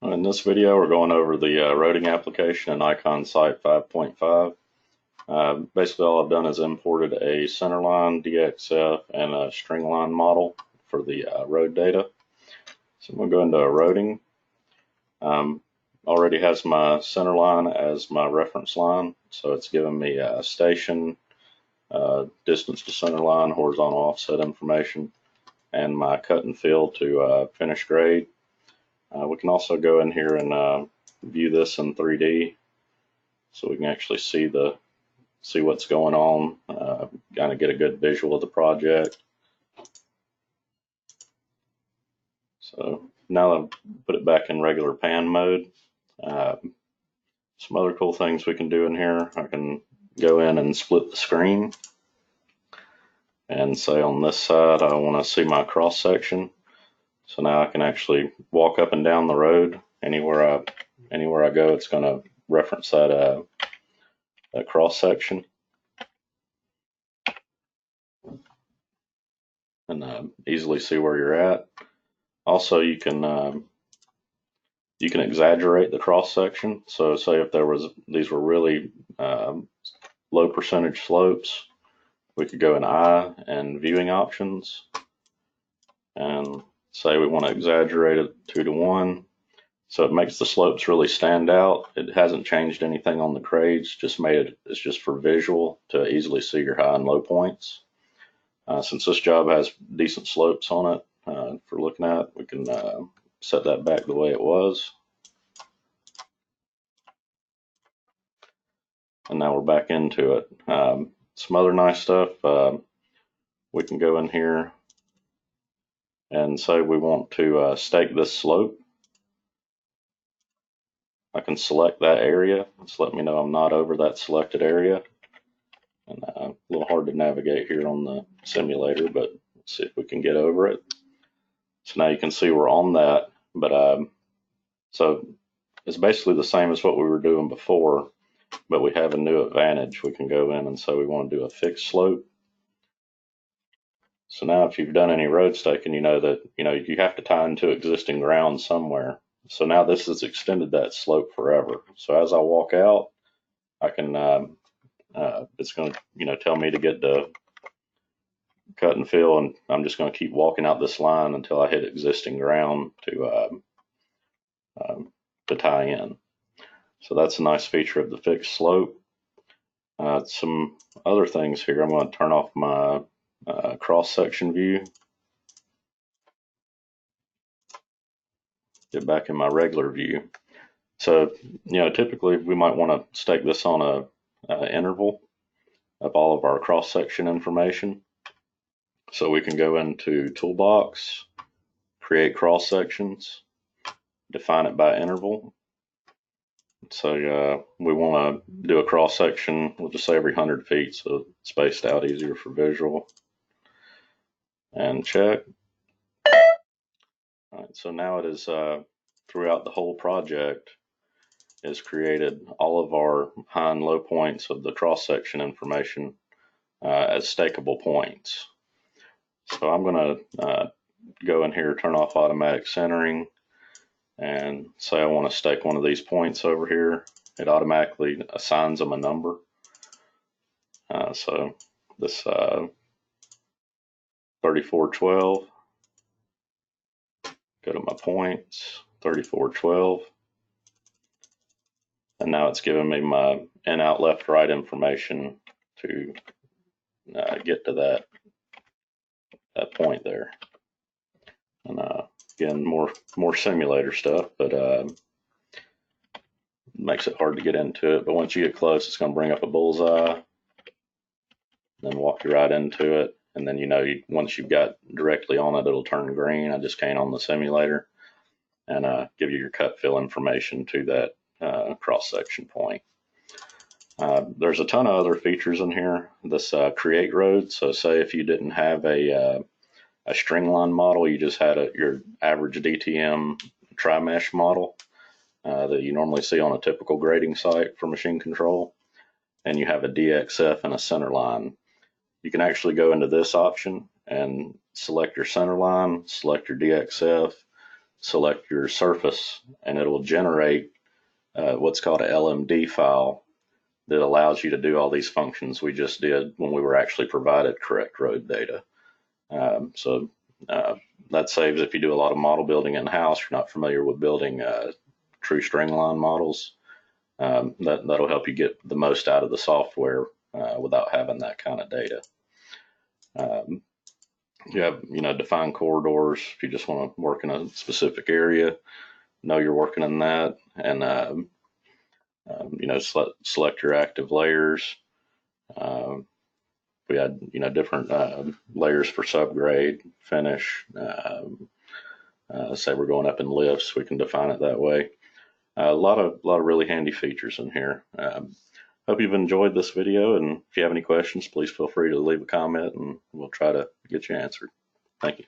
In this video, we're going over the roading application in iCON Site 5.5. Basically, all I've done is imported a centerline, DXF, and a string line model for the road data. So I'm going to go into roading. Already has my centerline as my reference line, so it's giving me station, distance to centerline, horizontal offset information, and my cut and fill to finish grade. We can also go in here and view this in 3D, so we can actually see what's going on, kind of get a good visual of the project. So now I've put it back in regular pan mode. Some other cool things we can do in here. I can go in and split the screen and say on this side I want to see my cross section. So now I can actually walk up and down the road. Anywhere I go, it's going to reference that cross section, and easily see where you're at. Also, you can exaggerate the cross section. So say if these were really low percentage slopes, we could go in I and viewing options and say we want to exaggerate it 2:1. So it makes the slopes really stand out. It hasn't changed anything on the grades, it's just for visual to easily see your high and low points. Since this job has decent slopes on it for looking at, we can set that back the way it was. And now we're back into it. Some other nice stuff, we can go in here and say we want to stake this slope. I can select that area. Just let me know I'm not over that selected area. And a little hard to navigate here on the simulator, but let's see if we can get over it. So now you can see we're on that, but so it's basically the same as what we were doing before, but we have a new advantage. We can go in and say we want to do a fixed slope. So now if you've done any road staking, you know that you have to tie into existing ground somewhere. So now this has extended that slope forever. So as I walk out, I can it's going to tell me to get the cut and fill, and I'm just going to keep walking out this line until I hit existing ground to tie in. So that's a nice feature of the fixed slope. Some other things here. I'm going to turn off my cross-section view. Get back in my regular view. So, typically we might want to stake this on a interval of all of our cross-section information. So we can go into Toolbox, create cross-sections, define it by interval. So we want to do a cross-section, we'll just say every 100 feet, so it's spaced out easier for visual. And check. All right, so now it is throughout the whole project is created all of our high and low points of the cross-section information as stakeable points. So I'm going to go in here, turn off automatic centering, and say I want to stake one of these points over here. It automatically assigns them a number. So this 3412, go to my points, 3412. And now it's giving me my in, out, left, right information to get to that point there. And again, more simulator stuff, but makes it hard to get into it. But once you get close, it's going to bring up a bullseye, then walk you right into it. And then once you've got directly on it, it'll turn green. I just can't on the simulator, and give you your cut fill information to that cross-section point. There's a ton of other features in here. This create road. So say if you didn't have a string line model, you just had your average DTM tri-mesh model that you normally see on a typical grading site for machine control, and you have a DXF and a center line. You can actually go into this option and select your center line, select your DXF, select your surface, and it will generate what's called a LMD file that allows you to do all these functions we just did when we were actually provided correct road data. So that saves if you do a lot of model building in-house, you're not familiar with building true string line models. That'll help you get the most out of the software without having that kind of data. You have, defined corridors if you just want to work in a specific area. Know you're working in that, and select your active layers. We had different layers for subgrade, finish. Say we're going up in lifts, we can define it that way. A lot of really handy features in here. Hope you've enjoyed this video, and if you have any questions, please feel free to leave a comment and we'll try to get you answered. Thank you.